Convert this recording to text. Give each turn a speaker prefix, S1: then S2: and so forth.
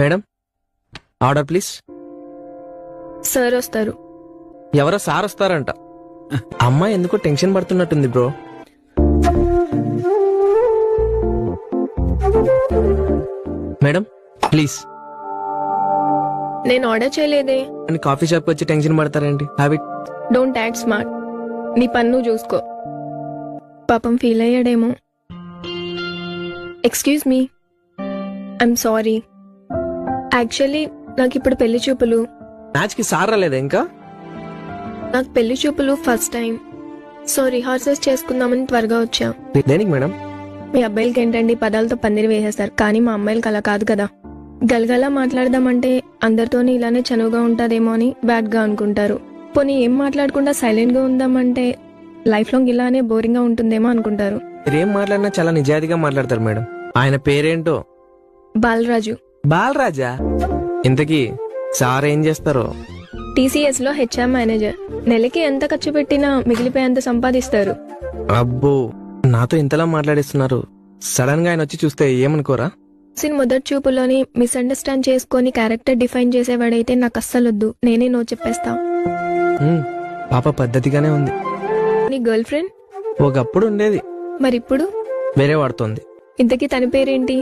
S1: Madam order please.
S2: Sir వస్తారు.
S1: ఎవరో sir వస్తారంట. అమ్మాయి ఎందుకో టెన్షన్ పడుతున్నట్టుంది బ్రో. Madam please.
S2: నేను ఆర్డర్ చేయలేదే.
S1: కాఫీ షాప్ వచ్చి టెన్షన్ పడతారేంటి? హ్యాబిట్.
S2: Don't act smart. నీ పన్ను చూసుకో. పాపం ఫీల్ అయ్యాడేమో. Excuse me, I'm sorry. Actually నాకు ఇప్పుడు పెళ్లి చూపులు.
S1: మ్యాచ్ కి సార్ రాలేదా ఇంకా?
S2: నాకు పెళ్లి చూపులు ఫస్ట్ టైం. సో రిహార్సల్స్ చేసుకుందామని త్వరగా వచ్చా.
S1: దేనికి మేడం?
S2: మీ అబ్బాయిలకి ఏంటండి పదాలతో పందిరి వేసేస్తారు, కానీ మా అమ్మాయిలకి అలా కాదు కదా. గలగలా మాట్లాడదామంటే అందరితోని ఇలానే చనువుగా ఉంటారేమో అని బ్యాడ్ గా అనుకుంటారు. పోనీ ఏం మాట్లాడకుండా సైలెంట్ గా ఉందామంటే లైఫ్ లాంగ్ ఇలానే బోరింగ్ గా ఉంటుందేమో అనుకుంటారు.
S1: మీరేం మాట్లాడినా చాలా నిజాయితీగా మాట్లాడతారు మేడం. ఆయన పేరేంటో?
S2: బాలరాజు.
S1: బాలరాజా? ఇంతకీ సార్ ఏం చేస్తారో?
S2: టీసీఎస్ లో హెచ్ఆర్ మేనేజర్. నెలకి ఎంత ఖర్చు పెట్టినా మిగిలిపోయేంత సంపాదిస్తారు.
S1: అబ్బో, నాతో ఇంతలా మాట్లాడిస్తున్నారు. సడన్ గా ఆయన వచ్చి చూస్తే ఏమనుకోరా?
S2: మొదటి చూపులోని మిస్అండర్స్టాండ్ చేసుకొని క్యారెక్టర్ డిఫైన్ చేసేవాడైతే నాకు అస్సలొద్దు. నేనే నో చెప్పేస్తా.
S1: పాప పద్ధతిగానే ఉంది.
S2: నీ గర్ల్ ఫ్రెండ్?
S1: ఒకప్పుడు ఉండేది,
S2: మరిప్పుడు
S1: వేరే వాడుతోంది.
S2: ఇంతకీ తన పేరేంటి?